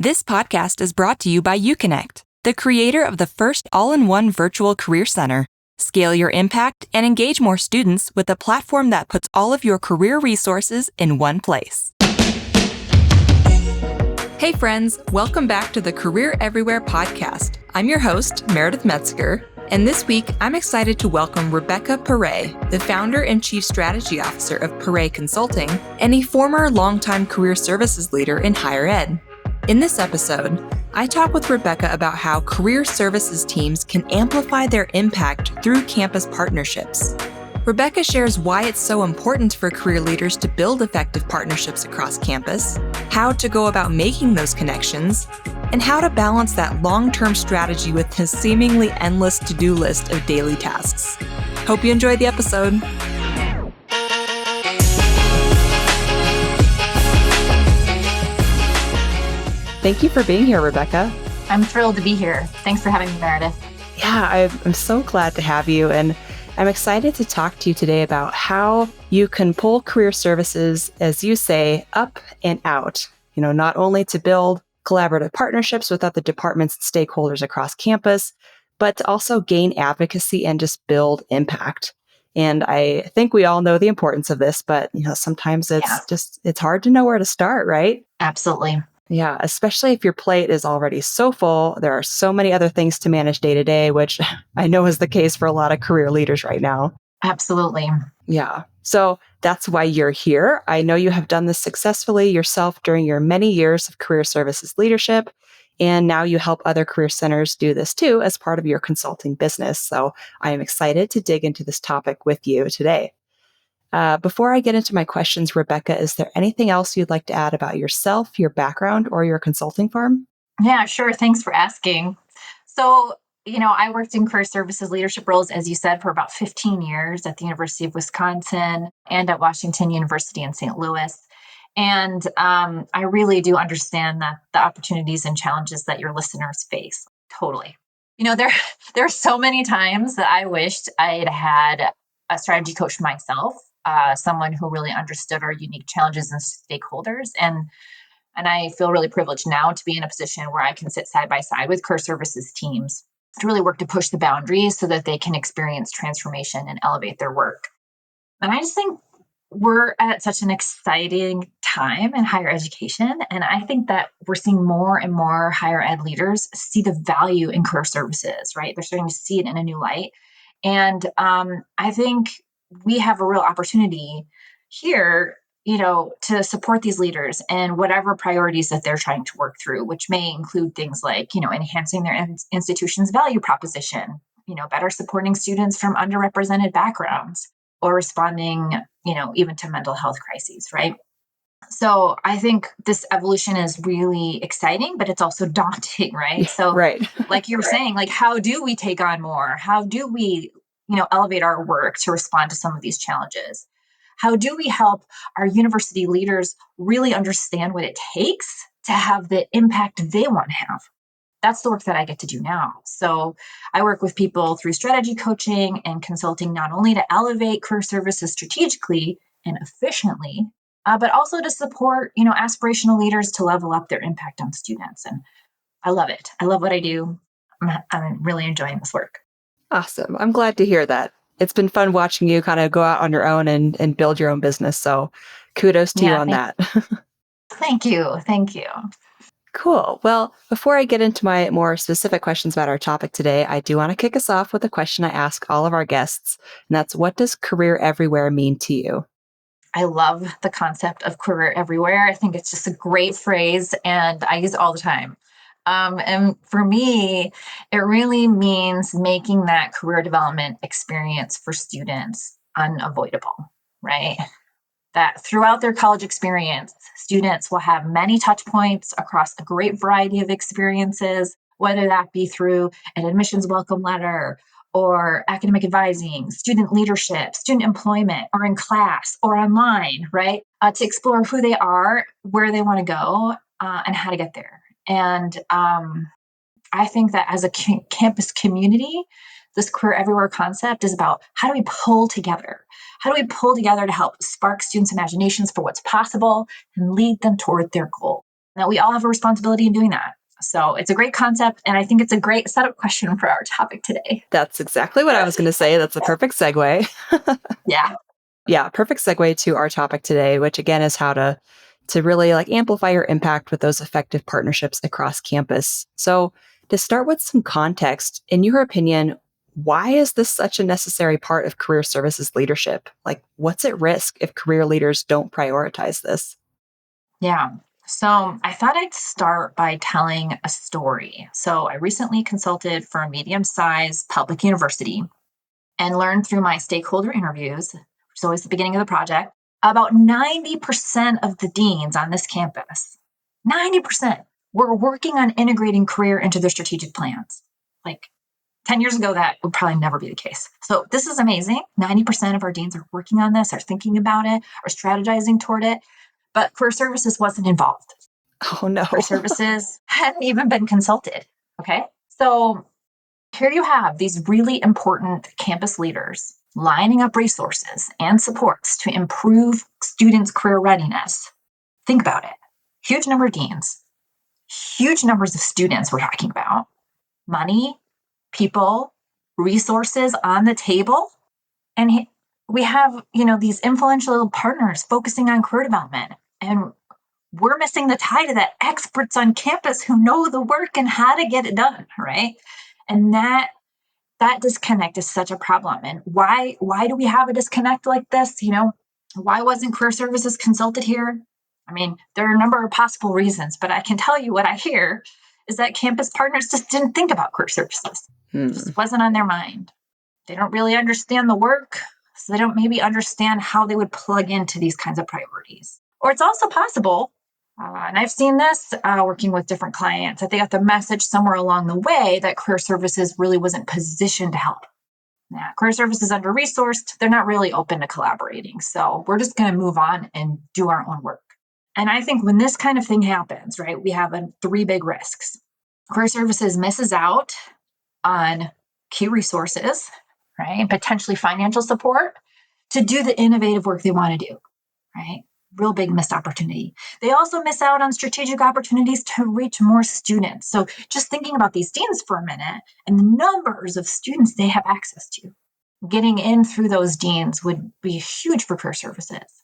This podcast is brought to you by UConnect, the creator of the first all-in-one virtual career center. Scale your impact and engage more students with a platform that puts all of your career resources in one place. Hey friends, welcome back to the Career Everywhere podcast. I'm your host, Meredith Metzger, and this week I'm excited to welcome Rebekah Paré, the founder and chief strategy officer of Paré Consulting and a former longtime career services leader in higher ed. In this episode, I talk with Rebekah about how career services teams can amplify their impact through campus partnerships. Rebekah shares why it's so important for career leaders to build effective partnerships across campus, how to go about making those connections, and how to balance that long-term strategy with his seemingly endless to-do list of daily tasks. Hope you enjoyed the episode. Thank you for being here, Rebekah. I'm thrilled to be here. Thanks for having me, Meredith. Yeah, I'm so glad to have you. And I'm excited to talk to you today about how you can pull career services, as you say, up and out. Not only to build collaborative partnerships with other departments and stakeholders across campus, but to also gain advocacy and just build impact. And I think we all know the importance of this, but sometimes it's hard to know where to start, right? Absolutely. Yeah, especially if your plate is already so full. There are so many other things to manage day to day, which I know is the case for a lot of career leaders right now. Absolutely. Yeah. So that's why you're here. I know you have done this successfully yourself during your many years of career services leadership. And now you help other career centers do this too as part of your consulting business. So I am excited to dig into this topic with you today. Before I get into my questions, Rebekah, is there anything else you'd like to add about yourself, your background, or your consulting firm? Yeah, sure. Thanks for asking. So, I worked in career services leadership roles, as you said, for about 15 years at the University of Wisconsin and at Washington University in St. Louis. And I really do understand that the opportunities and challenges that your listeners face. Totally. There are so many times that I wished I'd had a strategy coach myself, someone who really understood our unique challenges and stakeholders. And I feel really privileged now to be in a position where I can sit side by side with career services teams to really work to push the boundaries so that they can experience transformation and elevate their work. And I just think we're at such an exciting time in higher education. And I think that we're seeing more and more higher ed leaders see the value in career services, right? They're starting to see it in a new light. And I think we have a real opportunity here, to support these leaders and whatever priorities that they're trying to work through, which may include things like, enhancing their institution's value proposition, better supporting students from underrepresented backgrounds or responding, even to mental health crises, right? So I think this evolution is really exciting, but it's also daunting, right? Yeah, So right. like you're saying, like, how do we take on more? How do we, elevate our work to respond to some of these challenges? How do we help our university leaders really understand what it takes to have the impact they want to have? That's the work that I get to do now. So I work with people through strategy coaching and consulting, not only to elevate career services strategically and efficiently, but also to support, aspirational leaders to level up their impact on students. And I love it. I love what I do. I'm really enjoying this work. Awesome. I'm glad to hear that. It's been fun watching you kind of go out on your own and build your own business. So kudos to you on that. Thank you. Thank you. Cool. Well, before I get into my more specific questions about our topic today, I do want to kick us off with a question I ask all of our guests. And that's, what does career everywhere mean to you? I love the concept of career everywhere. I think it's just a great phrase and I use it all the time. And for me, it really means making that career development experience for students unavoidable, right? That throughout their college experience, students will have many touch points across a great variety of experiences, whether that be through an admissions welcome letter or academic advising, student leadership, student employment, or in class or online, right? To explore who they are, where they want to go, and how to get there. And I think that as a campus community, this career everywhere concept is about how do we pull together? How do we pull together to help spark students' imaginations for what's possible and lead them toward their goal? that we all have a responsibility in doing that. So it's a great concept, and I think it's a great setup question for our topic today. That's exactly what I was going to say. That's a perfect segue. Yeah. Yeah, perfect segue to our topic today, which again is how to really like amplify your impact with those effective partnerships across campus. So, to start with some context, in your opinion, why is this such a necessary part of career services leadership? Like, what's at risk if career leaders don't prioritize this? Yeah. So I thought I'd start by telling a story. So I recently consulted for a medium sized public university and learned through my stakeholder interviews, which is always the beginning of the project, about 90% of the deans on this campus, 90% were working on integrating career into their strategic plans. Like 10 years ago, that would probably never be the case. So this is amazing. 90% of our deans are working on this, are thinking about it, are strategizing toward it. But career services wasn't involved. Oh no. Career services hadn't even been consulted. Okay. So here you have these really important campus leaders lining up resources and supports to improve students' career readiness. Think about it. Huge number of deans, huge numbers of students we're talking about, money, people, resources on the table. And we have, these influential partners focusing on career development. And we're missing the tie to that experts on campus who know the work and how to get it done, right? And that disconnect is such a problem. And why do we have a disconnect like this? Why wasn't career services consulted here? I mean, there are a number of possible reasons, but I can tell you what I hear is that campus partners just didn't think about career services. It just wasn't on their mind. They don't really understand the work, so they don't maybe understand how they would plug into these kinds of priorities. Or it's also possible, and I've seen this working with different clients, that they got the message somewhere along the way that career services really wasn't positioned to help. Now, career services under resourced, they're not really open to collaborating. So we're just going to move on and do our own work. And I think when this kind of thing happens, right, we have three big risks. Career services misses out on key resources, right, and potentially financial support to do the innovative work they want to do, right? Real big missed opportunity. They also miss out on strategic opportunities to reach more students. So just thinking about these deans for a minute and the numbers of students they have access to, getting in through those deans would be huge for career services.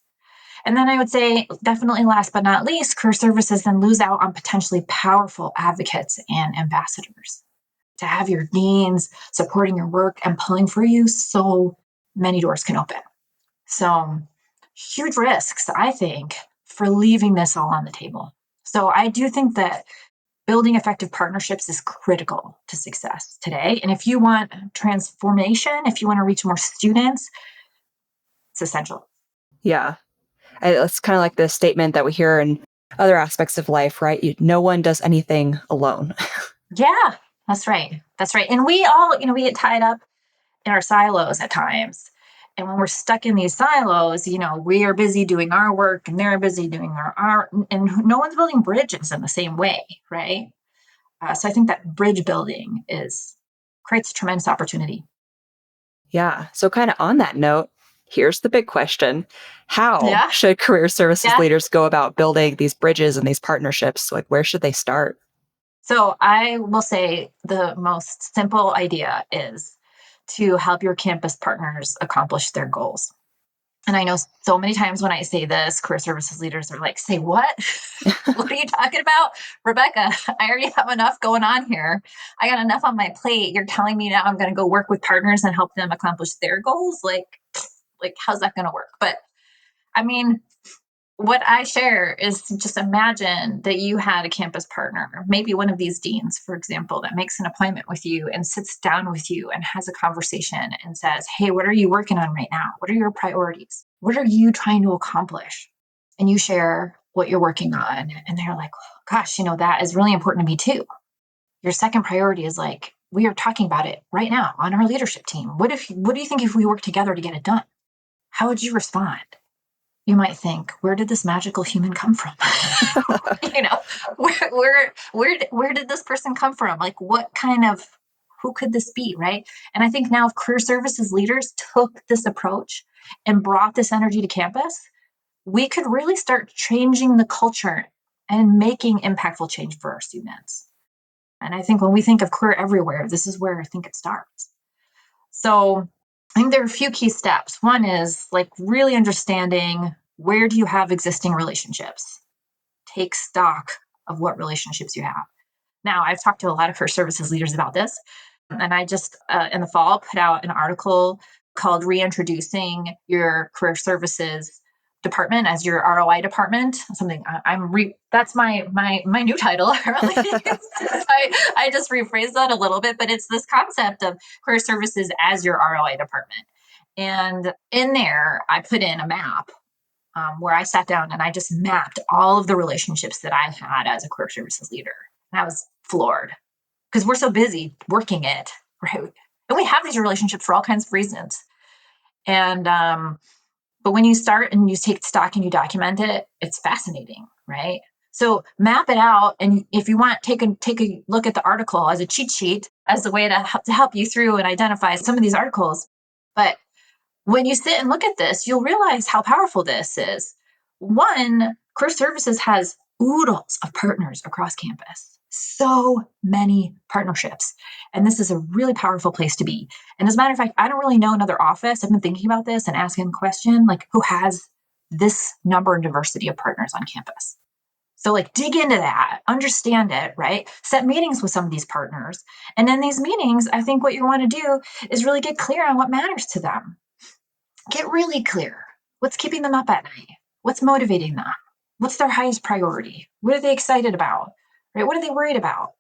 And then I would say, definitely last but not least, career services then lose out on potentially powerful advocates and ambassadors. To have your deans supporting your work and pulling for you, so many doors can open. So huge risks, I think, for leaving this all on the table. So I do think that building effective partnerships is critical to success today. And if you want transformation, if you want to reach more students, it's essential. Yeah. It's kind of like the statement that we hear in other aspects of life, right? No one does anything alone. Yeah, that's right. That's right. And we all, we get tied up in our silos at times. And when we're stuck in these silos, we are busy doing our work and they're busy doing our and no one's building bridges in the same way, right? So I think that bridge building creates tremendous opportunity. Yeah. So kind of on that note, here's the big question. How Yeah. should career services Yeah. leaders go about building these bridges and these partnerships? Like, where should they start? So I will say the most simple idea is to help your campus partners accomplish their goals. And I know so many times when I say this, career services leaders are like, say what? What are you talking about? Rebekah, I already have enough going on here. I got enough on my plate. You're telling me now I'm going to go work with partners and help them accomplish their goals? Like how's that going to work? But I mean, what I share is just imagine that you had a campus partner, maybe one of these deans, for example, that makes an appointment with you and sits down with you and has a conversation and says, hey, what are you working on right now? What are your priorities? What are you trying to accomplish? And you share what you're working on. And they're like, oh, gosh, that is really important to me too. Your second priority is like, we are talking about it right now on our leadership team. What do you think if we work together to get it done? How would you respond? You might think, where did this magical human come from? Where did this person come from? Like, who could this be, right? And I think now if career services leaders took this approach and brought this energy to campus, we could really start changing the culture and making impactful change for our students. And I think when we think of career everywhere, this is where I think it starts. So I think there are a few key steps. One is like really understanding, where do you have existing relationships? Take stock of what relationships you have. Now, I've talked to a lot of career services leaders about this, and I just in the fall put out an article called Reintroducing Your Career Services Department as Your ROI Department. Something that's my new title. I just rephrased that a little bit, but it's this concept of career services as your ROI department. And in there, I put in a map where I sat down and I just mapped all of the relationships that I had as a career services leader. And I was floored because we're so busy working it, right? And we have these relationships for all kinds of reasons. And but when you start and you take stock and you document it, it's fascinating, right? So map it out, and if you want, take a look at the article as a cheat sheet, as a way to help you through and identify some of these articles. But when you sit and look at this, you'll realize how powerful this is. One, career services has oodles of partners across campus, so many partnerships. And this is a really powerful place to be. And as a matter of fact, I don't really know another office. I've been thinking about this and asking the question, like, who has this number and diversity of partners on campus? So, like, dig into that, understand it, right? Set meetings with some of these partners. And in these meetings, I think what you want to do is really get clear on what matters to them. Get really clear. What's keeping them up at night? What's motivating them? What's their highest priority? What are they excited about? Right? What are they worried about?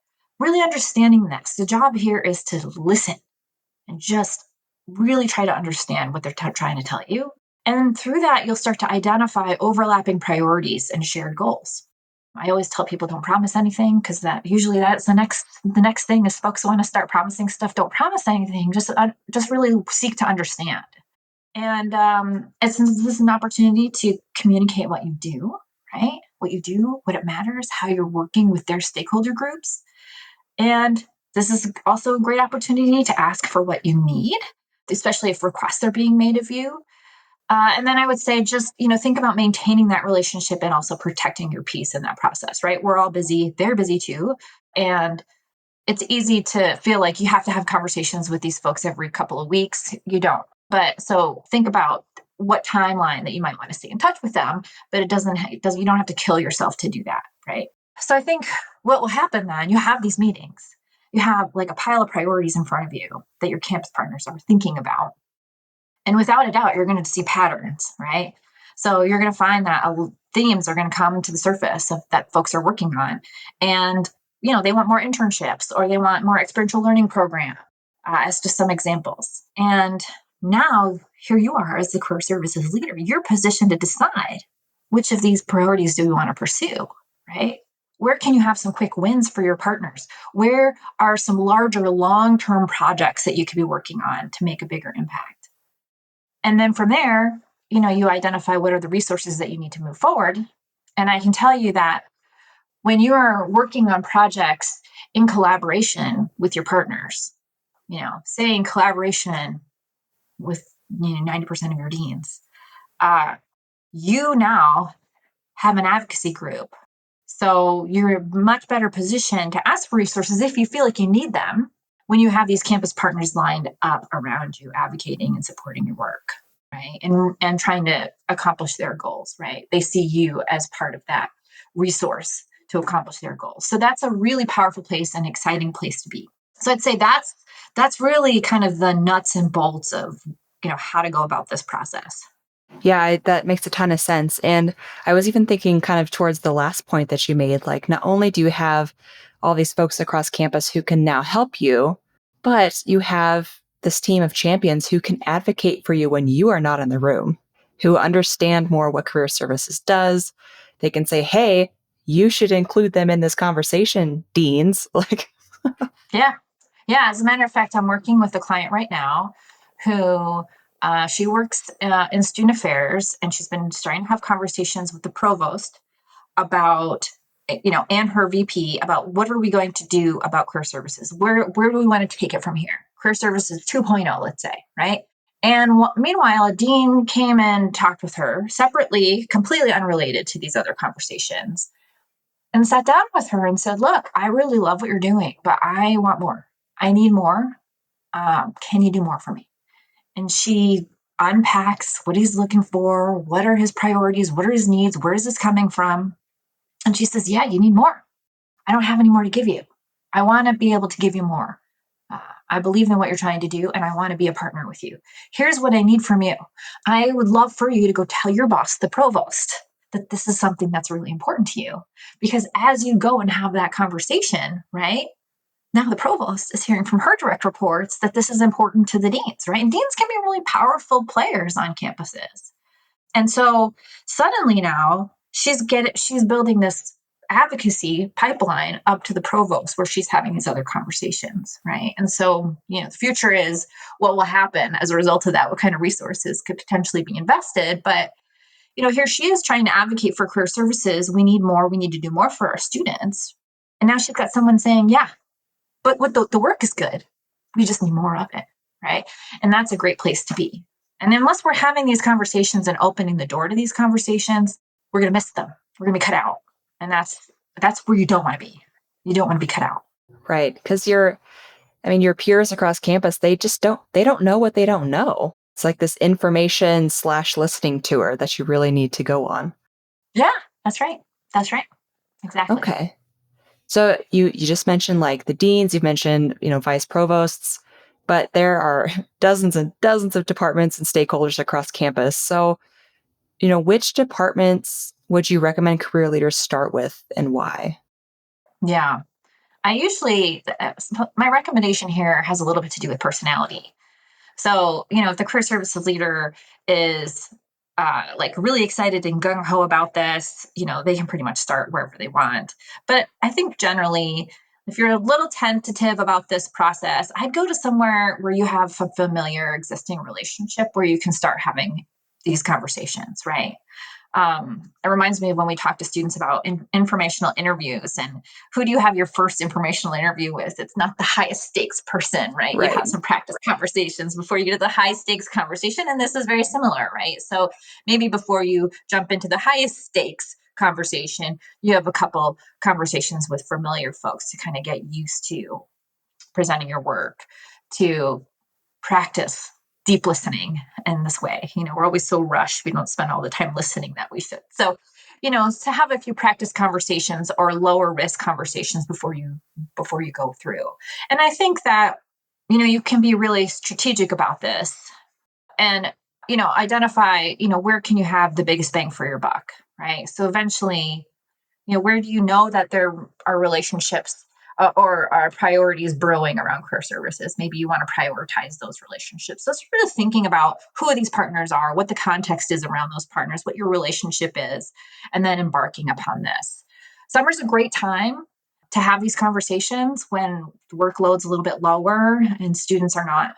Really understanding this. The job here is to listen and just really try to understand what they're trying to tell you. And through that, you'll start to identify overlapping priorities and shared goals. I always tell people, don't promise anything, because that's the next thing is folks want to start promising stuff. Don't promise anything. Just really seek to understand. And this is an opportunity to communicate what you do, right? What you do, what it matters, how you're working with their stakeholder groups. And this is also a great opportunity to ask for what you need, especially if requests are being made of you. And then I would say just, think about maintaining that relationship and also protecting your peace in that process, right? We're all busy. They're busy too. And it's easy to feel like you have to have conversations with these folks every couple of weeks. You don't. But so think about what timeline that you might want to stay in touch with them, but you don't have to kill yourself to do that, right? So I think what will happen then, you have these meetings, you have like a pile of priorities in front of you that your campus partners are thinking about. And without a doubt, you're going to see patterns, right? So you're going to find that themes are going to come to the surface that folks are working on. And, they want more internships or they want more experiential learning program, as just some examples. And now here you are as the career services leader, you're positioned to decide which of these priorities do we want to pursue, right? Where can you have some quick wins for your partners? Where are some larger long-term projects that you could be working on to make a bigger impact? And then from there, you identify what are the resources that you need to move forward. And I can tell you that when you are working on projects in collaboration with your partners, say in collaboration with 90% of your deans, you now have an advocacy group. So you're much better positioned to ask for resources if you feel like you need them when you have these campus partners lined up around you, advocating and supporting your work, right? And trying to accomplish their goals, right? They see you as part of that resource to accomplish their goals. So that's a really powerful place and exciting place to be. So I'd say that's really kind of the nuts and bolts of how to go about this process. Yeah, that makes a ton of sense. And I was even thinking kind of towards the last point that you made, like not only do you have all these folks across campus who can now help you, but you have this team of champions who can advocate for you when you are not in the room, who understand more what career services does. They can say, hey, you should include them in this conversation, deans. Yeah. As a matter of fact, I'm working with a client right now who she works in student affairs, and she's been starting to have conversations with the provost about, and her VP about what are we going to do about career services? Where do we want to take it from here? Career services 2.0, let's say, right? And meanwhile, a dean came and talked with her separately, completely unrelated to these other conversations, and sat down with her and said, look, I really love what you're doing, but I want more. I need more. Can you do more for me? And she unpacks what he's looking for. What are his priorities? What are his needs? Where is this coming from? And she says, yeah, you need more. I don't have any more to give you. I want to be able to give you more. I believe in what you're trying to do, and I want to be a partner with you. Here's what I need from you. I would love for you to go tell your boss, the provost, that this is something that's really important to you. Because as you go and have that conversation, right? Now the provost is hearing from her direct reports that this is important to the deans, right? And deans can be really powerful players on campuses. And so suddenly now she's building this advocacy pipeline up to the provost where she's having these other conversations, right? And so, the future is what will happen as a result of that, what kind of resources could potentially be invested. But, here she is trying to advocate for career services. We need more. We need to do more for our students. And now she's got someone saying, yeah, but what the work is good. We just need more of it, right? And that's a great place to be. And unless we're having these conversations and opening the door to these conversations, we're going to miss them. We're going to be cut out. And that's where you don't want to be. You don't want to be cut out. Right. Because your peers across campus, they don't know what they don't know. It's like this information/listening tour that you really need to go on. Yeah, that's right. That's right. Exactly. Okay. So you just mentioned like the deans, you've mentioned, vice provosts, but there are dozens and dozens of departments and stakeholders across campus. So, which departments would you recommend career leaders start with and why? Yeah. I usually, my recommendation here has a little bit to do with personality. So, if the career services leader is like really excited and gung ho about this, they can pretty much start wherever they want. But I think generally, if you're a little tentative about this process, I'd go to somewhere where you have a familiar existing relationship where you can start having these conversations, right? It reminds me of when we talk to students about informational interviews and who do you have your first informational interview with? It's not the highest stakes person, right? You Right. have some practice conversations before you get to the high stakes conversation. And this is very similar, right? So maybe before you jump into the highest stakes conversation, you have a couple conversations with familiar folks to kind of get used to presenting your work, to practice deep listening in this way. We're always so rushed. We don't spend all the time listening that we should. So, to have a few practice conversations or lower risk conversations before you go through. And I think that, you can be really strategic about this and, identify, where can you have the biggest bang for your buck, right? So eventually, where do you know that there are relationships or are priorities brewing around career services? Maybe you want to prioritize those relationships. So sort of thinking about who these partners are, what the context is around those partners, what your relationship is, and then embarking upon this. Summer's a great time to have these conversations when the workload's a little bit lower and students are not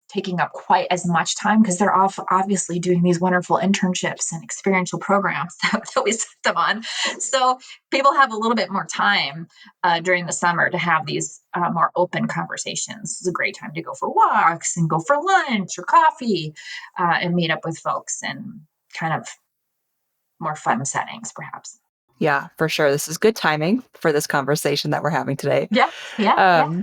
taking up quite as much time because they're obviously doing these wonderful internships and experiential programs that we set them on. So people have a little bit more time during the summer to have these more open conversations. It's a great time to go for walks and go for lunch or coffee and meet up with folks in kind of more fun settings, perhaps. Yeah, for sure. This is good timing for this conversation that we're having today. Yeah, yeah, yeah.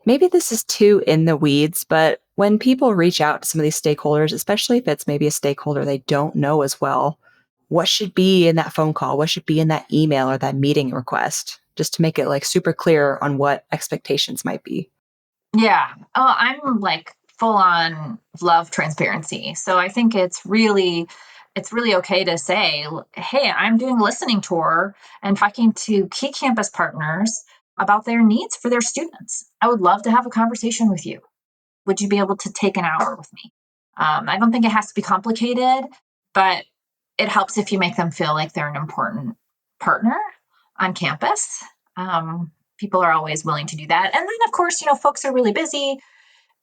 Maybe this is too in the weeds, but when people reach out to some of these stakeholders, especially if it's maybe a stakeholder they don't know as well, what should be in that phone call? What should be in that email or that meeting request? Just to make it like super clear on what expectations might be. Yeah. Oh, I'm like full on love transparency. So I think it's really okay to say, hey, I'm doing a listening tour and talking to key campus partners about their needs for their students. I would love to have a conversation with you. Would you be able to take an hour with me? I don't think it has to be complicated, but it helps if you make them feel like they're an important partner on campus. People are always willing to do that. And then, of course, folks are really busy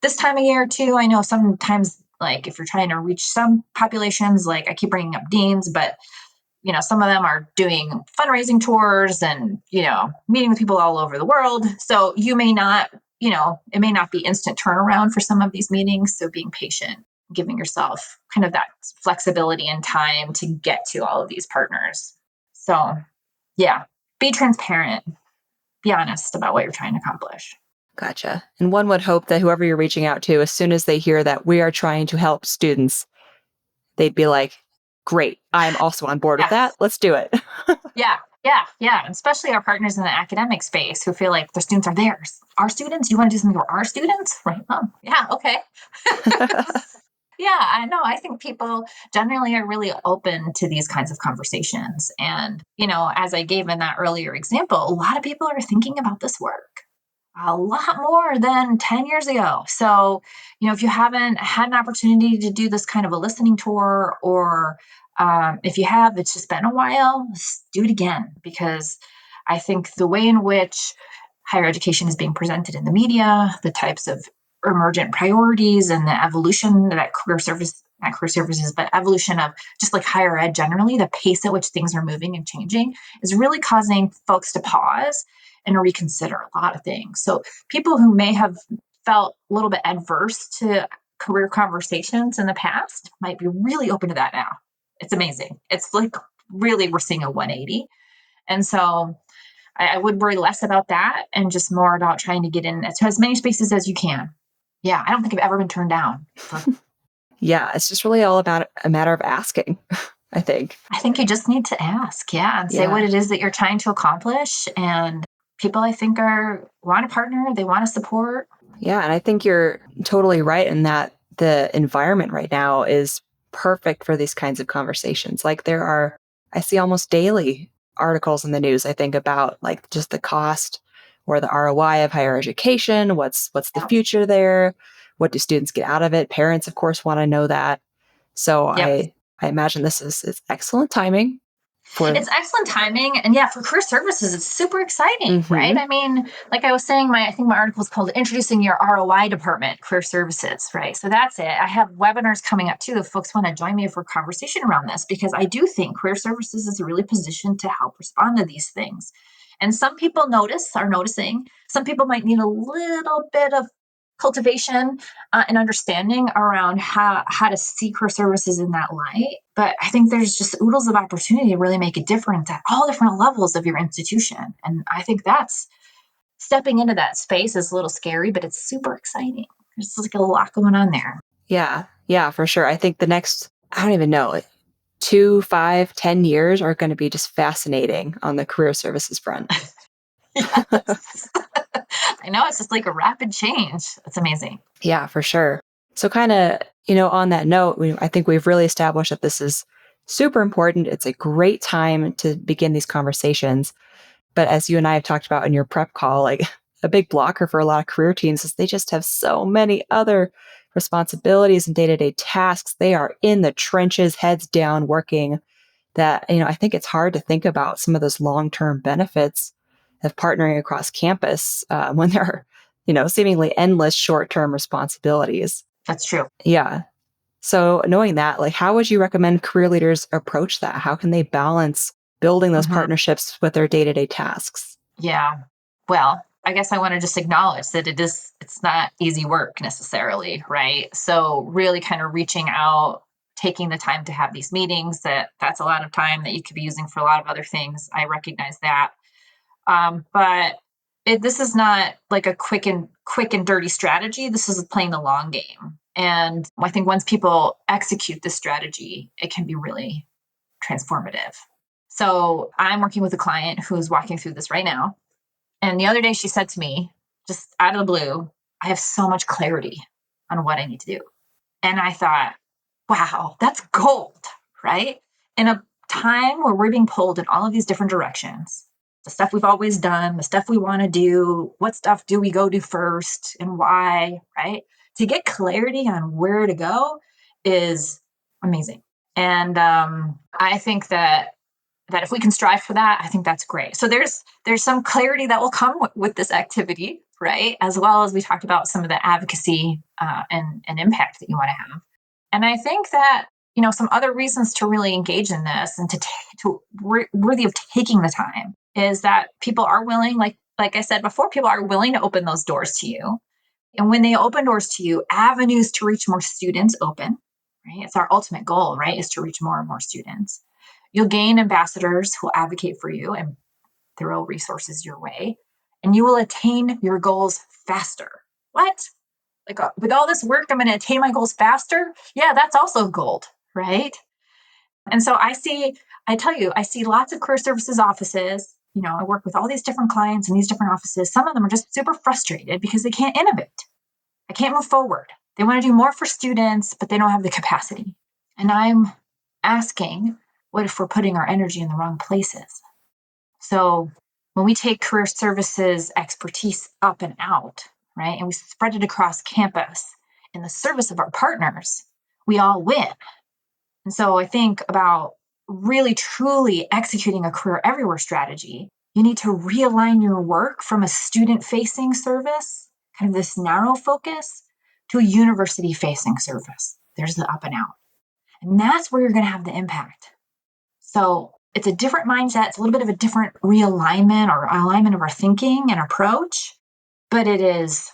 this time of year too. I know sometimes, like if you're trying to reach some populations, like I keep bringing up deans, but some of them are doing fundraising tours and meeting with people all over the world. So you may not, it may not be instant turnaround for some of these meetings. So being patient, giving yourself kind of that flexibility and time to get to all of these partners. So yeah. be transparent, be honest about what you're trying to accomplish. Gotcha. And one would hope that whoever you're reaching out to, as soon as they hear that we are trying to help students, they'd be like, great, I'm also on board with that. Yes. Let's do it. Yeah. Yeah. Yeah. Especially our partners in the academic space who feel like their students are theirs. Our students, you want to do something for our students? Right. Yeah. Okay. Yeah, I know. I think people generally are really open to these kinds of conversations. And, as I gave in that earlier example, a lot of people are thinking about this work a lot more than 10 years ago. So, if you haven't had an opportunity to do this kind of a listening tour, or if you have, it's just been a while, do it again, because I think the way in which higher education is being presented in the media, the types of emergent priorities and the evolution that not career services, but evolution of just like higher ed generally, the pace at which things are moving and changing is really causing folks to pause and reconsider a lot of things. So people who may have felt a little bit adverse to career conversations in the past might be really open to that now. It's amazing. It's like really we're seeing a 180. And so I would worry less about that and just more about trying to get in to as many spaces as you can. Yeah, I don't think I've ever been turned down. Yeah, it's just really all about a matter of asking, I think. I think you just need to ask, yeah, and say what Yeah. it is that you're trying to accomplish. And people I think want a partner, they want to support. Yeah. And I think you're totally right in that the environment right now is perfect for these kinds of conversations. Like I see almost daily articles in the news, I think, about like just the cost or the ROI of higher education. What's the Yeah. future there? What do students get out of it? Parents, of course, want to know that. So Yep. I imagine this is excellent timing for. It's excellent timing. And yeah, for career services, it's super exciting, right? Mhm. I mean, like I was saying, I think my article is called Introducing Your ROI Department, Career Services, right? So that's it. I have webinars coming up too if folks want to join me for a conversation around this, because I do think career services is really positioned to help respond to these things. And some people are noticing. Some people might need a little bit of cultivation and understanding around how to see career services in that light. But I think there's just oodles of opportunity to really make a difference at all different levels of your institution. And I think that's stepping into that space is a little scary, but it's super exciting. There's like a lot going on there. Yeah. Yeah, for sure. I think the next, I don't even know, 2, 5, 10 years are going to be just fascinating on the career services front. Yes. I know it's just like a rapid change. It's amazing. Yeah, for sure. So kind of, on that note, I think we've really established that this is super important. It's a great time to begin these conversations. But as you and I have talked about in your prep call, like a big blocker for a lot of career teams is they just have so many other responsibilities and day-to-day tasks. They are in the trenches, heads down, working that, I think it's hard to think about some of those long-term benefits of partnering across campus when there are, seemingly endless short-term responsibilities. That's true. Yeah. So knowing that, like, how would you recommend career leaders approach that? How can they balance building those Mhm. partnerships with their day-to-day tasks? Yeah. Well, I guess I want to just acknowledge that it's not easy work necessarily, right? So really kind of reaching out, taking the time to have these meetings, that's a lot of time that you could be using for a lot of other things. I recognize that. But this is not like a quick and dirty strategy. This is playing the long game. And I think once people execute this strategy, it can be really transformative. So I'm working with a client who's walking through this right now. And the other day she said to me, just out of the blue, I have so much clarity on what I need to do. And I thought, wow, that's gold, right? In a time where we're being pulled in all of these different directions, the stuff we've always done, the stuff we want to do, what stuff do we go do first and why, right? To get clarity on where to go is amazing. And I think that if we can strive for that, I think that's great. So there's some clarity that will come with this activity, right? As well as we talked about some of the advocacy and impact that you want to have. And I think that some other reasons to really engage in this and worthy of taking the time is that people are willing, like I said before, people are willing to open those doors to you. And when they open doors to you, avenues to reach more students open, right? It's our ultimate goal, right? Is to reach more and more students. You'll gain ambassadors who advocate for you and throw resources your way, and you will attain your goals faster. What? Like with all this work, I'm going to attain my goals faster? Yeah, that's also gold, right? And so I see lots of career services offices. I work with all these different clients in these different offices. Some of them are just super frustrated because they can't innovate. I can't move forward. They want to do more for students, but they don't have the capacity. And I'm asking, what if we're putting our energy in the wrong places? So when we take career services expertise up and out, right, and we spread it across campus in the service of our partners, we all win. And so I think about really truly executing a career everywhere strategy, you need to realign your work from a student facing service, kind of this narrow focus, to a university facing service. There's the up and out. And that's where you're going to have the impact. So it's a different mindset. It's a little bit of a different realignment or alignment of our thinking and approach. But it is,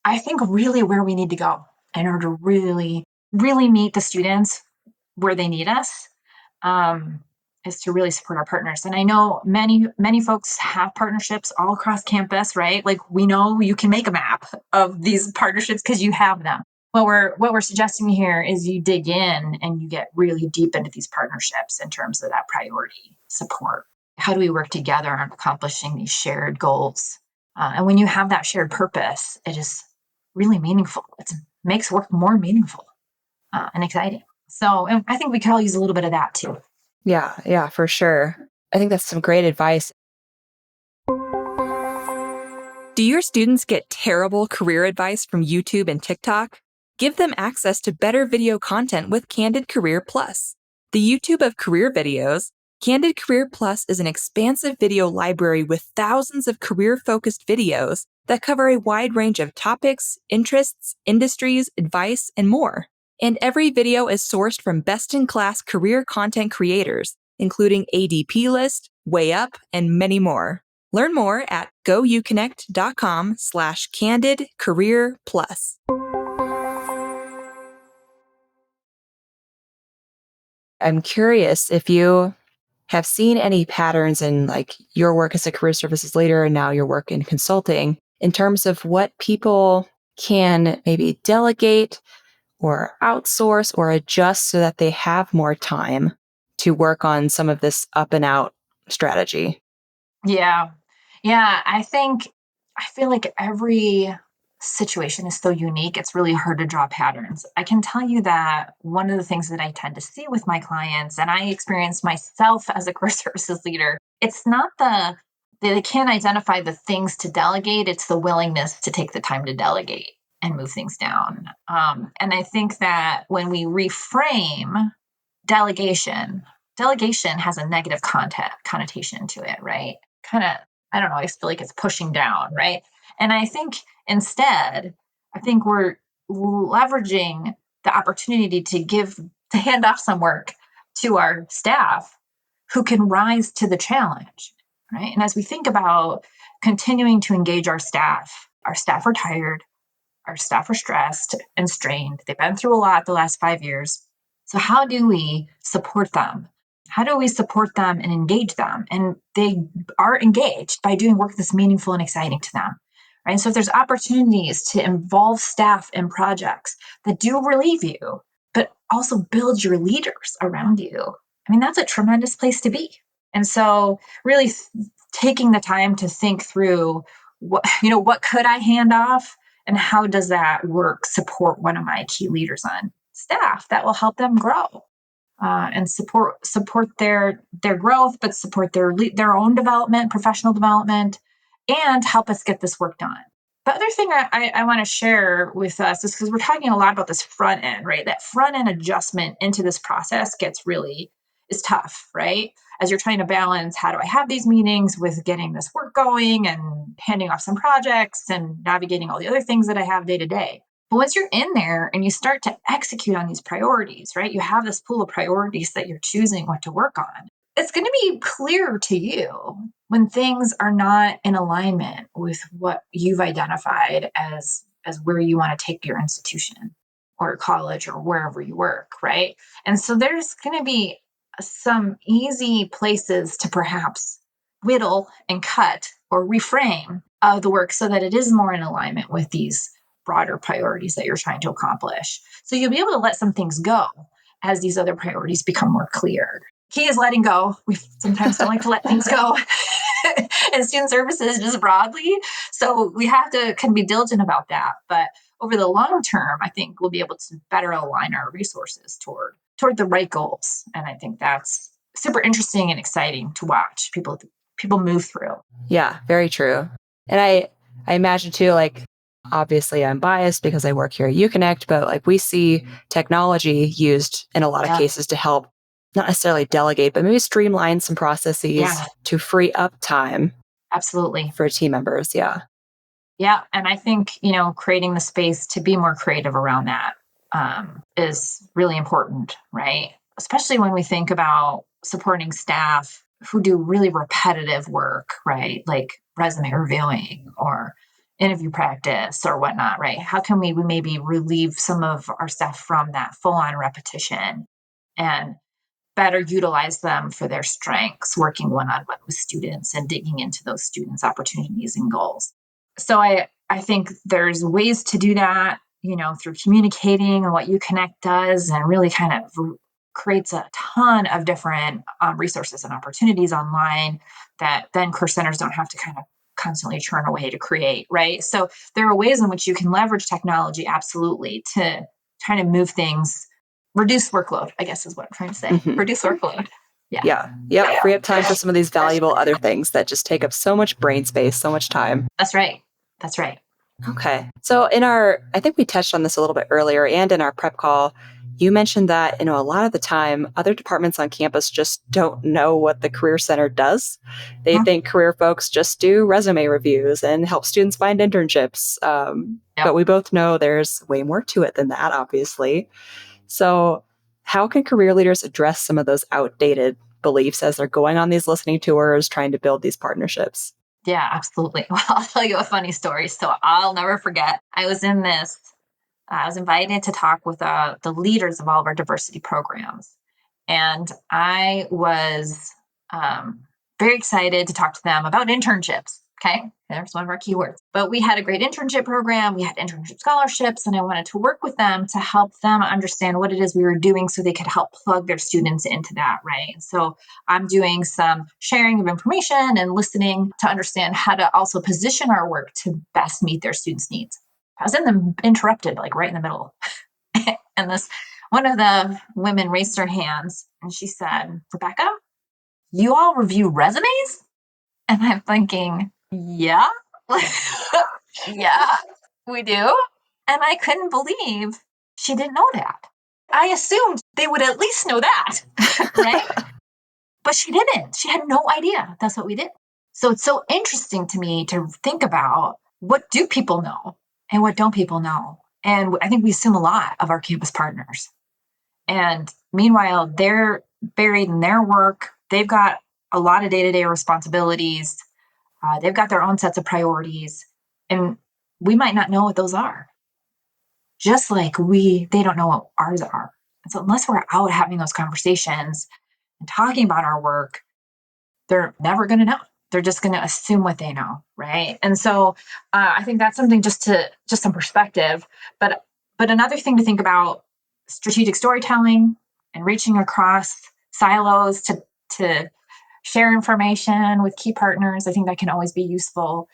I think, really where we need to go in order to really, really meet the students where they need us, is to really support our partners. And I know many folks have partnerships all across campus, right? Like we know you can make a map of these partnerships because you have them. What we're suggesting here is you dig in and you get really deep into these partnerships in terms of that priority support. How do we work together on accomplishing these shared goals? And when you have that shared purpose, it is really meaningful. It makes work more meaningful and exciting. So I think we could all use a little bit of that too. Yeah, for sure. I think that's some great advice. Do your students get terrible career advice from YouTube and TikTok? Give them access to better video content with Candid Career Plus. The YouTube of career videos, Candid Career Plus is an expansive video library with thousands of career-focused videos that cover a wide range of topics, interests, industries, advice, and more. And every video is sourced from best-in-class career content creators, including ADP List, Way Up, and many more. Learn more at gouconnect.com/Candid Career Plus. I'm curious if you have seen any patterns in like your work as a career services leader and now your work in consulting in terms of what people can maybe delegate or outsource or adjust so that they have more time to work on some of this up and out strategy. Yeah. Yeah. I feel like every situation is so unique. It's really hard to draw patterns. I can tell you that one of the things that I tend to see with my clients, and I experience myself as a career services leader, it's not they can't identify the things to delegate, it's the willingness to take the time to delegate and move things down. And I think that when we reframe delegation, delegation has a negative connotation to it, right? Kind of, I don't know, I feel like it's pushing down, right? And I think instead, I think we're leveraging the opportunity to hand off some work to our staff who can rise to the challenge, right? And as we think about continuing to engage our staff are tired, our staff are stressed and strained. They've been through a lot the last 5 years. So, how do we support them? How do we support them and engage them? And they are engaged by doing work that's meaningful and exciting to them. Right. So, if there's opportunities to involve staff in projects that do relieve you, but also build your leaders around you, I mean, that's a tremendous place to be. And so, really taking the time to think through what could I hand off? And how does that work support one of my key leaders on staff that will help them grow and support their growth, but support their own development, professional development, and help us get this work done. The other thing I want to share with us is because we're talking a lot about this front end, right? That front end adjustment into this process is tough, right? As you're trying to balance, how do I have these meetings with getting this work going and handing off some projects and navigating all the other things that I have day to day. But once you're in there and you start to execute on these priorities, right? You have this pool of priorities that you're choosing what to work on. It's going to be clear to you when things are not in alignment with what you've identified as where you want to take your institution or college or wherever you work, right? And so there's going to be some easy places to perhaps whittle and cut or reframe the work so that it is more in alignment with these broader priorities that you're trying to accomplish. So you'll be able to let some things go as these other priorities become more clear. Key is letting go. We sometimes don't like to let things go in student services just broadly. So we have to can be diligent about that. But over the long term, I think we'll be able to better align our resources toward the right goals. And I think that's super interesting and exciting to watch people move through. Yeah, very true. And I imagine too, like, obviously I'm biased because I work here at UConnect, but like we see technology used in a lot of cases to help not necessarily delegate, but maybe streamline some processes to free up time. Absolutely. For team members. Yeah. Yeah. And I think, creating the space to be more creative around that is really important, right? Especially when we think about supporting staff who do really repetitive work, right? Like resume reviewing or interview practice or whatnot, right? How can we maybe relieve some of our staff from that full on repetition and better utilize them for their strengths, working one-on-one with students and digging into those students' opportunities and goals. So I think there's ways to do that, through communicating and what UConnect does and really kind of creates a ton of different resources and opportunities online that then career centers don't have to kind of constantly churn away to create, right? So there are ways in which you can leverage technology absolutely to kind of move things, reduce workload, I guess is what I'm trying to say. Mm-hmm. Reduce workload. Yeah. Yep. Free up time for some of these valuable other things that just take up so much brain space, so much time. That's right. Okay. So I think we touched on this a little bit earlier and in our prep call, you mentioned that, a lot of the time other departments on campus just don't know what the Career Center does. They think career folks just do resume reviews and help students find internships. But we both know there's way more to it than that, obviously. So how can career leaders address some of those outdated beliefs as they're going on these listening tours, trying to build these partnerships? Yeah, absolutely. Well, I'll tell you a funny story. So I'll never forget. I was invited to talk with the leaders of all of our diversity programs. And I was very excited to talk to them about internships. Okay, there's one of our keywords. But we had a great internship program. We had internship scholarships, and I wanted to work with them to help them understand what it is we were doing so they could help plug their students into that, right? And so I'm doing some sharing of information and listening to understand how to also position our work to best meet their students' needs. I was interrupted, like right in the middle. And one of the women raised her hands and she said, "Rebekah, you all review resumes?" And I'm thinking, yeah, yeah, we do. And I couldn't believe she didn't know that. I assumed they would at least know that, right? But she didn't. She had no idea that's what we did. So it's so interesting to me to think about, what do people know and what don't people know? And I think we assume a lot of our campus partners. And meanwhile, they're buried in their work. They've got a lot of day-to-day responsibilities. They've got their own sets of priorities. And we might not know what those are. Just like they don't know what ours are. And so unless we're out having those conversations and talking about our work, they're never going to know. They're just going to assume what they know, right? And so I think that's something just some perspective. But another thing to think about, strategic storytelling and reaching across silos to share information with key partners. I think that can always be useful.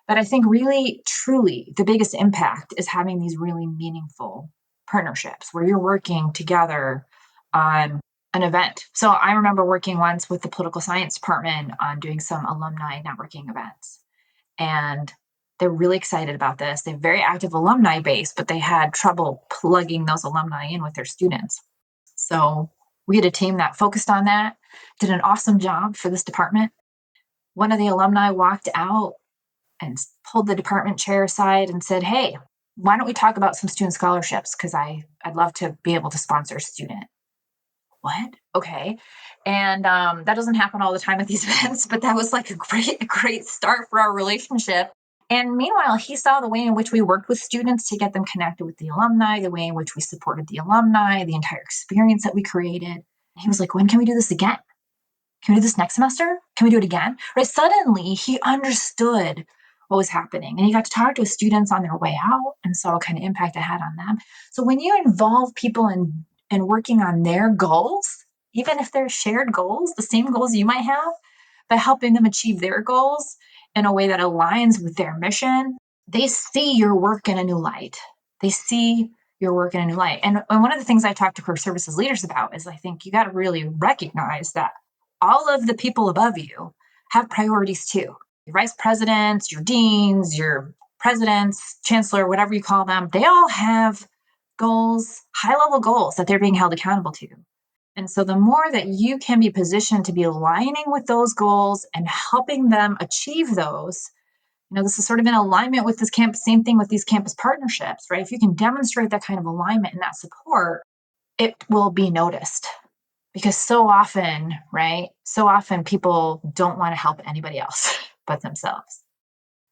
But I think really, truly, the biggest impact is having these really meaningful partnerships where you're working together on an event. So I remember working once with the political science department on doing some alumni networking events. And they're really excited about this. They have very active alumni base, but they had trouble plugging those alumni in with their students. So we had a team that focused on that, did an awesome job for this department. One of the alumni walked out and pulled the department chair aside and said, "Hey, why don't we talk about some student scholarships? Because I'd love to be able to sponsor a student." What? Okay. And that doesn't happen all the time at these events, but that was like a great start for our relationship. And meanwhile, he saw the way in which we worked with students to get them connected with the alumni, the way in which we supported the alumni, the entire experience that we created. And he was like, "When can we do this again?" Can we do this next semester? Can we do it again? Right? Suddenly he understood what was happening and he got to talk to his students on their way out and saw what kind of impact it had on them. So when you involve people in working on their goals, even if they're shared goals, the same goals you might have, but helping them achieve their goals in a way that aligns with their mission, they see your work in a new light. They see your work in a new light. And one of the things I talk to career services leaders about is I think you got to really recognize that all of the people above you have priorities too. Your vice presidents, your deans, your presidents, chancellor, whatever you call them, they all have goals, high level goals that they're being held accountable to. And so the more that you can be positioned to be aligning with those goals and helping them achieve those, this is sort of in alignment with this campus, same thing with these campus partnerships, right? If you can demonstrate that kind of alignment and that support, it will be noticed. Because so often, right? So often people don't want to help anybody else but themselves.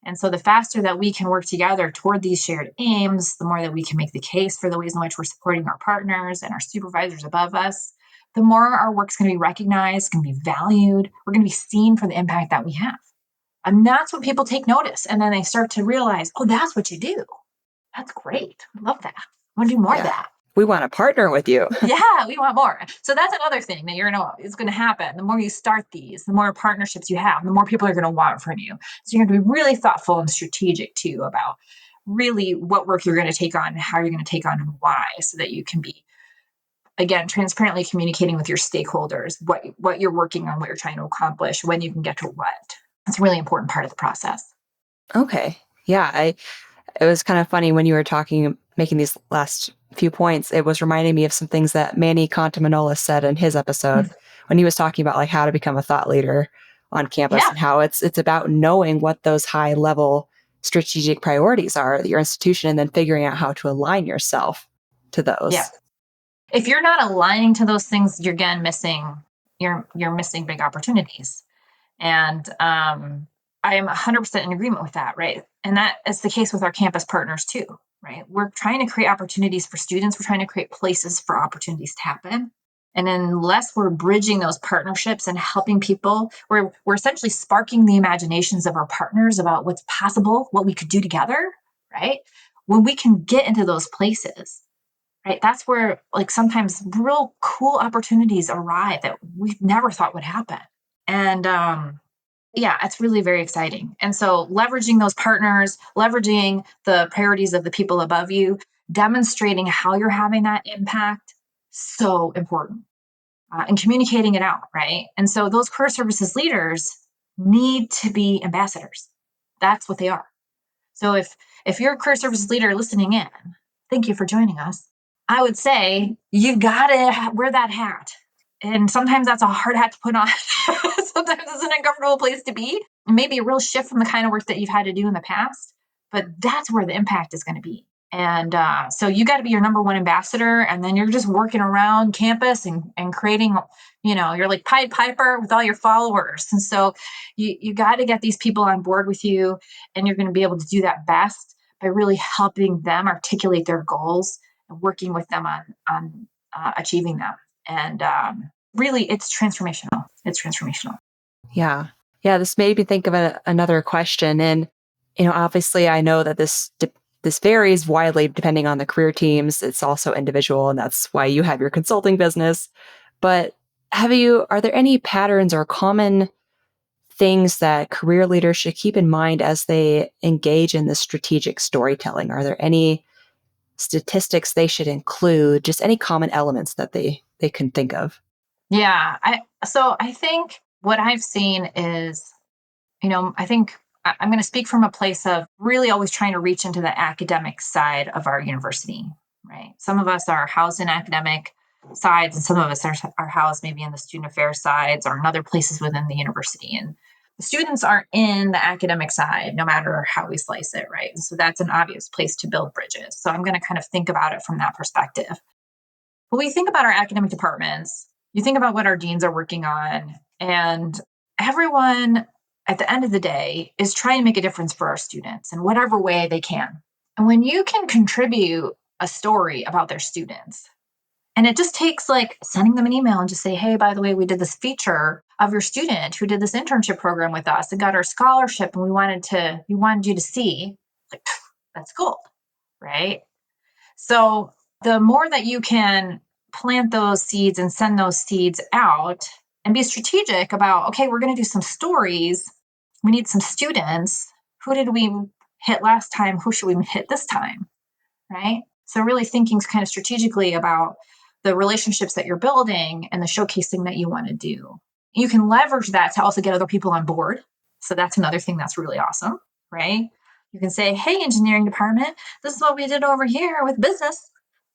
And so the faster that we can work together toward these shared aims, the more that we can make the case for the ways in which we're supporting our partners and our supervisors above us, the more our work's going to be recognized, going to be valued. We're going to be seen for the impact that we have. And that's when people take notice. And then they start to realize, oh, that's what you do. That's great. I love that. I want to do more of that. We want to partner with you. Yeah, we want more. So that's another thing that it's going to happen. The more you start these, the more partnerships you have, the more people are going to want from you. So you're going to be really thoughtful and strategic too about really what work you're going to take on, how you're going to take on, and why, so that you can be, again, transparently communicating with your stakeholders what you're working on, what you're trying to accomplish, when you can get to what. It's a really important part of the process. Okay. Yeah. It was kind of funny when you were talking, making these last few points. It was reminding me of some things that Manny Contaminola said in his episode when he was talking about like how to become a thought leader on campus and how it's about knowing what those high level strategic priorities are at your institution and then figuring out how to align yourself to those. Yeah. If you're not aligning to those things, you're again missing big opportunities. And I am 100% in agreement with that, right? And that is the case with our campus partners too, right? We're trying to create opportunities for students. We're trying to create places for opportunities to happen. And unless we're bridging those partnerships and helping people, we're essentially sparking the imaginations of our partners about what's possible, what we could do together, right? When we can get into those places, right? That's where like sometimes real cool opportunities arrive that we've never thought would happen. And yeah, it's really very exciting. And so leveraging those partners, leveraging the priorities of the people above you, demonstrating how you're having that impact, so important. And communicating it out, right? And so those career services leaders need to be ambassadors. That's what they are. So if you're a career services leader listening in, thank you for joining us. I would say you got to wear that hat. And sometimes that's a hard hat to put on. Sometimes it's an uncomfortable place to be. It may be a real shift from the kind of work that you've had to do in the past, but that's where the impact is going to be. And so you got to be your number one ambassador. And then you're just working around campus and creating, you're like Pied Piper with all your followers. And so you got to get these people on board with you. And you're going to be able to do that best by really helping them articulate their goals and working with them on achieving them. And really, it's transformational. It's transformational. Yeah. Yeah. This made me think of another question. And, obviously I know that this varies widely depending on the career teams. It's also individual, and that's why you have your consulting business. But are there any patterns or common things that career leaders should keep in mind as they engage in this strategic storytelling? Are there any statistics they should include? Just any common elements that they can think of? Yeah. I think what I've seen is, I think I'm going to speak from a place of really always trying to reach into the academic side of our university, right? Some of us are housed in academic sides, and some of us are housed maybe in the student affairs sides or in other places within the university. And the students aren't in the academic side, no matter how we slice it, right? And so that's an obvious place to build bridges. So I'm going to kind of think about it from that perspective. When we think about our academic departments, you think about what our deans are working on, and everyone at the end of the day is trying to make a difference for our students in whatever way they can. And when you can contribute a story about their students, And it just takes like sending them an email and just say, hey, by the way, we did this feature of your student who did this internship program with us and got our scholarship, and we wanted you to see. Like, that's gold, right? So the more that you can plant those seeds and send those seeds out and be strategic about, okay, we're going to do some stories. We need some students. Who did we hit last time? Who should we hit this time? Right? So really thinking kind of strategically about the relationships that you're building and the showcasing that you want to do. You can leverage that to also get other people on board. So that's another thing that's really awesome, right? You can say, hey, engineering department, this is what we did over here with business.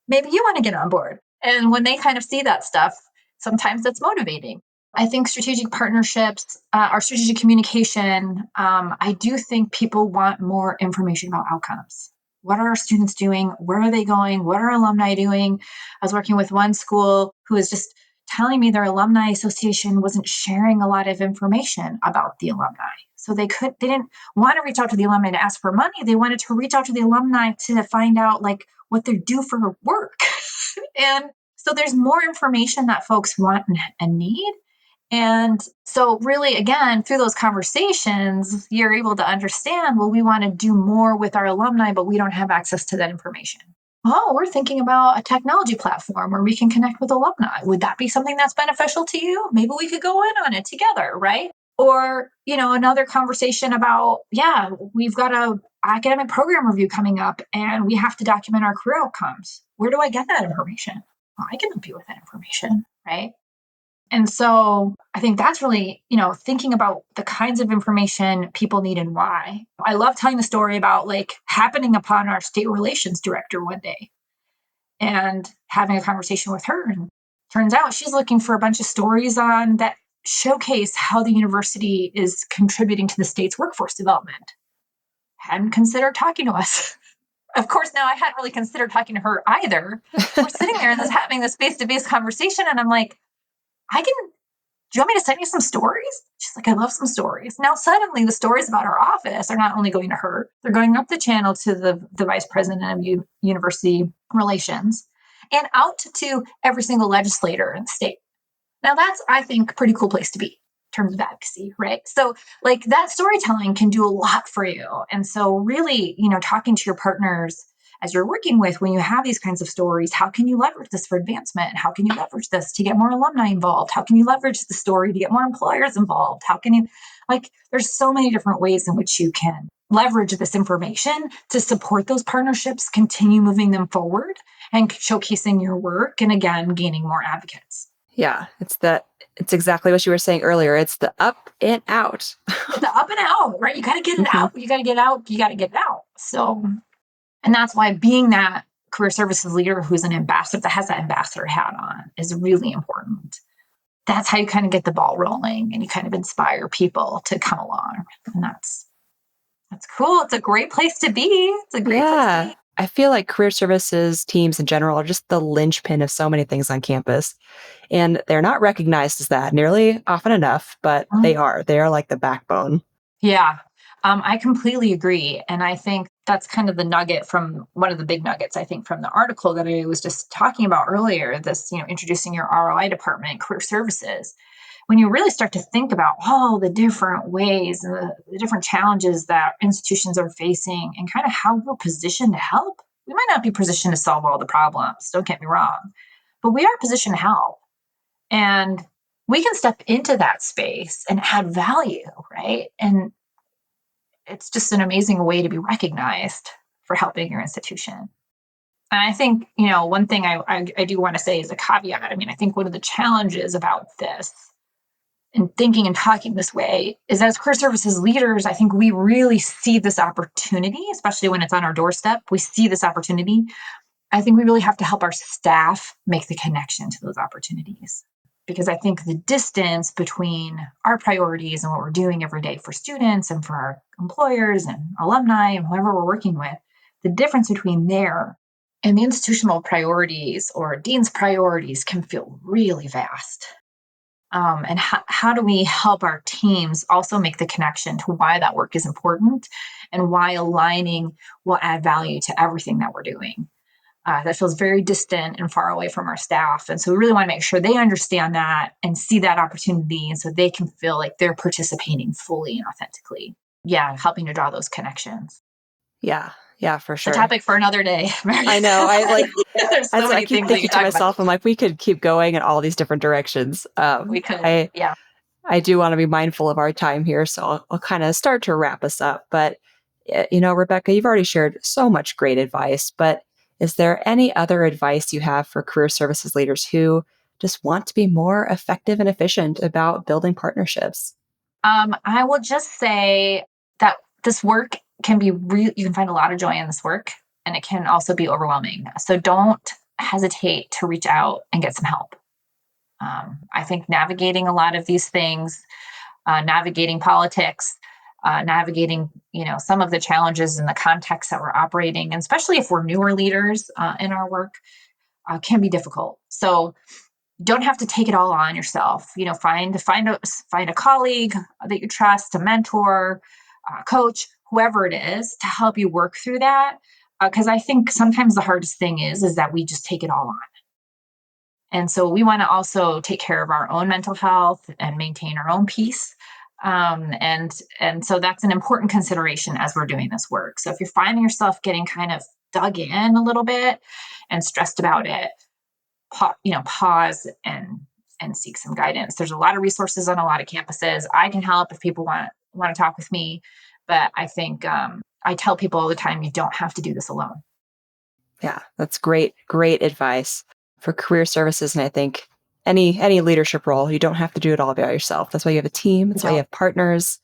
Maybe you want to get on board. And when they kind of see that stuff, sometimes that's motivating. I think strategic partnerships, our strategic communication, I do think people want more information about outcomes. What are our students doing? Where are they going? What are alumni doing? I was working with one school who was just telling me their alumni association wasn't sharing a lot of information about the alumni. So they didn't want to reach out to the alumni to ask for money. They wanted to reach out to the alumni to find out like what they do for work. And so there's more information that folks want and need. And so, really, again, through those conversations, you're able to understand, well, we want to do more with our alumni, but we don't have access to that information. Oh, we're thinking about a technology platform where we can connect with alumni. Would that be something that's beneficial to you? Maybe we could go in on it together, right? Or, another conversation about, yeah, we've got a academic program review coming up and we have to document our career outcomes. Where do I get that information? Well, I can help you with that information, right? And so I think that's really, thinking about the kinds of information people need and why. I love telling the story about like happening upon our state relations director one day and having a conversation with her. And turns out she's looking for a bunch of stories on that showcase how the university is contributing to the state's workforce development. Hadn't considered talking to us. Of course, now I hadn't really considered talking to her either. We're sitting there and having this face-to-face conversation, and I'm like, do you want me to send you some stories? She's like, I love some stories. Now, suddenly the stories about our office are not only going to her, they're going up the channel to the vice president of university relations and out to every single legislator in the state. Now, that's, I think, a pretty cool place to be in terms of advocacy, right? So, like, that storytelling can do a lot for you. And so, really, talking to your partners as you're working with, when you have these kinds of stories, how can you leverage this for advancement? How can you leverage this to get more alumni involved? How can you leverage the story to get more employers involved? How can you, there's so many different ways in which you can leverage this information to support those partnerships, continue moving them forward and showcasing your work, and again, gaining more advocates. Yeah, it's exactly what you were saying earlier. It's the up and out. It's the up and out, right? You got to get it out. You got to get out. You got to get it out. So, and that's why being that career services leader who's an ambassador, that has that ambassador hat on, is really important. That's how you kind of get the ball rolling and you kind of inspire people to come along. And that's cool. It's a great place to be. It's a great place to be. I feel like career services teams in general are just the linchpin of so many things on campus. And they're not recognized as that nearly often enough, but they are. They are like the backbone. Yeah, I completely agree. And I think that's kind of the nugget from one of the big nuggets, I think, from the article that I was just talking about earlier, this, introducing your ROI department, career services. When you really start to think about all the different ways and the different challenges that institutions are facing and kind of how we're positioned to help, we might not be positioned to solve all the problems, don't get me wrong, but we are positioned to help. And we can step into that space and add value, right? And it's just an amazing way to be recognized for helping your institution. And I think, one thing I do want to say as a caveat, I think one of the challenges about this and thinking and talking this way is that as career services leaders, I think we really see this opportunity, especially when it's on our doorstep. We see this opportunity. I think we really have to help our staff make the connection to those opportunities. Because I think the distance between our priorities and what we're doing every day for students and for our employers and alumni and whoever we're working with, the difference between there and the institutional priorities or dean's priorities can feel really vast. And how do we help our teams also make the connection to why that work is important and why aligning will add value to everything that we're doing? that feels very distant and far away from our staff. And so we really want to make sure they understand that and see that opportunity. And so they can feel like they're participating fully and authentically. Yeah, helping to draw those connections. Yeah. Yeah, for It's a sure. topic for another day. I know. There's so I many keep things we thinking can to talk about. myself, I'm like, we could keep going in all these different directions. We could, yeah. I do want to be mindful of our time here, so I'll kind of start to wrap us up. But, Rebekah, you've already shared so much great advice, but is there any other advice you have for career services leaders who just want to be more effective and efficient about building partnerships? I will just say that this work can be you can find a lot of joy in this work, and it can also be overwhelming. So don't hesitate to reach out and get some help. I think navigating a lot of these things, navigating politics, navigating some of the challenges in the context that we're operating, and especially if we're newer leaders in our work, can be difficult. So you don't have to take it all on yourself. Find a colleague that you trust, a mentor, a coach, whoever it is, to help you work through that. Because I think sometimes the hardest thing is that we just take it all on. And so we want to also take care of our own mental health and maintain our own peace. And so that's an important consideration as we're doing this work. So if you're finding yourself getting kind of dug in a little bit and stressed about it, pause and seek some guidance. There's a lot of resources on a lot of campuses. I can help if people want to talk with me, but I think I tell people all the time, you don't have to do this alone. Yeah, that's great, great advice for career services. And I think any leadership role, you don't have to do it all by yourself. That's why you have a team. That's why you have partners.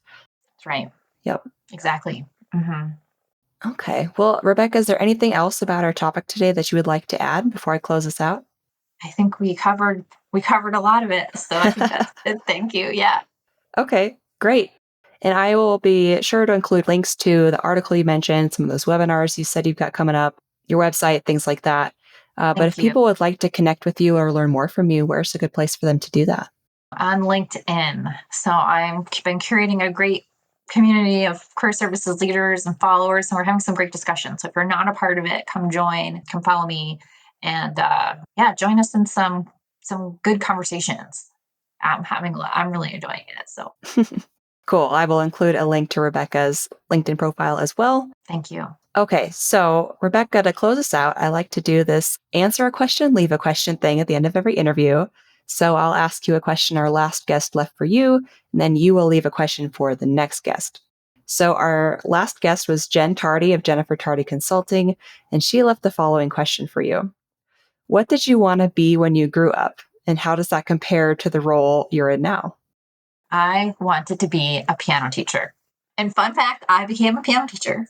That's right. Yep. Exactly. Mm-hmm. Okay. Well, Rebekah, is there anything else about our topic today that you would like to add before I close this out? I think we covered a lot of it. So I think that's good. Thank you. Yeah. Okay, great. And I will be sure to include links to the article you mentioned, some of those webinars you said you've got coming up, your website, things like that. But if Thank you. people would like to connect with you or learn more from you, where's a good place for them to do that? On LinkedIn. So I've been curating a great community of career services leaders and followers, and we're having some great discussions. So if you're not a part of it, come join, come follow me, and join us in some good conversations. I'm really enjoying it. So Cool. I will include a link to Rebekah's LinkedIn profile as well. thank you. Okay, so Rebekah, to close us out, I like to do this answer a question, leave a question thing at the end of every interview. So I'll ask you a question our last guest left for you, and then you will leave a question for the next guest. So our last guest was Jen Tardy of Jennifer Tardy Consulting, and she left the following question for you. What did you want to be when you grew up, and how does that compare to the role you're in now? I wanted to be a piano teacher. And fun fact, I became a piano teacher.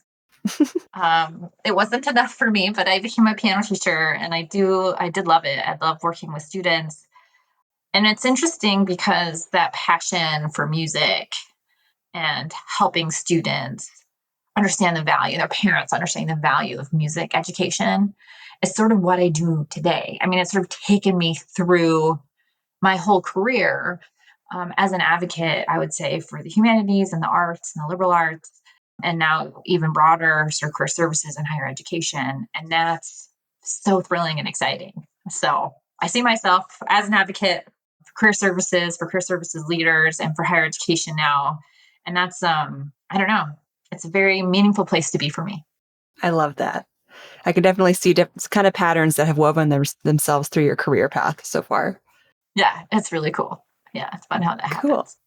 It wasn't enough for me, but I became a piano teacher, and I did love it. I love working with students. And it's interesting because that passion for music and helping students understand the value, their parents understanding the value of music education is sort of what I do today. I mean, it's sort of taken me through my whole career as an advocate, I would say, for the humanities and the arts and the liberal arts, and now even broader sort of career services and higher education. And that's so thrilling and exciting. So I see myself as an advocate for career services leaders and for higher education now. And that's, I don't know, it's a very meaningful place to be for me. I love that. I can definitely see kind of patterns that have woven themselves through your career path so far. Yeah, it's really cool. Yeah, it's fun how that Cool. happens.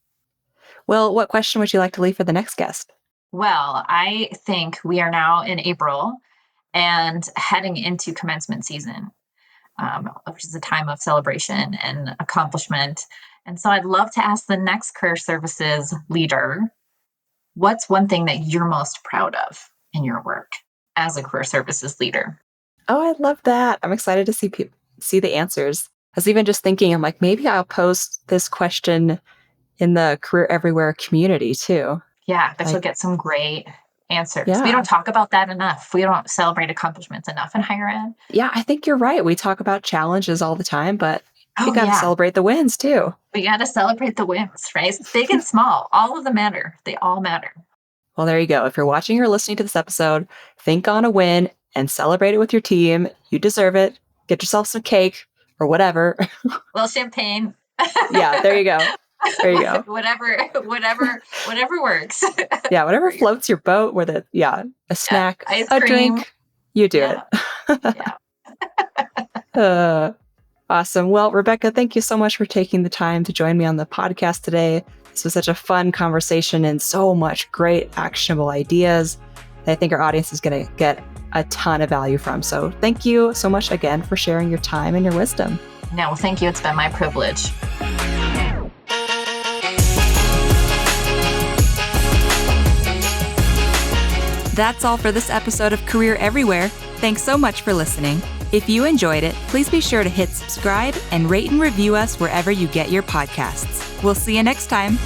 Well, what question would you like to leave for the next guest? Well, I think we are now in April and heading into commencement season, which is a time of celebration and accomplishment. And so I'd love to ask the next career services leader, what's one thing that you're most proud of in your work as a career services leader? Oh, I love that. I'm excited to see the answers. I was even just thinking, I'm like, maybe I'll post this question in the Career Everywhere community too. Yeah, but you'll get some great answers. Yeah. We don't talk about that enough. We don't celebrate accomplishments enough in higher ed. Yeah, I think you're right. We talk about challenges all the time, but we got to Yeah. celebrate the wins too. We got to celebrate the wins, right? Big and small, all of them matter. They all matter. Well, there you go. If you're watching or listening to this episode, think on a win and celebrate it with your team. You deserve it. Get yourself some cake or whatever. Well, champagne. Yeah, there you go. There you go. Whatever works. Yeah, whatever floats your boat, a snack, Ice a cream. drink, you do it. Yeah. Awesome. Well, Rebekah, thank you so much for taking the time to join me on the podcast today. This was such a fun conversation and so much great actionable ideas that I think our audience is going to get a ton of value from. So thank you so much again for sharing your time and your wisdom. No, well, thank you. It's been my privilege. That's all for this episode of Career Everywhere. Thanks so much for listening. If you enjoyed it, please be sure to hit subscribe and rate and review us wherever you get your podcasts. We'll see you next time.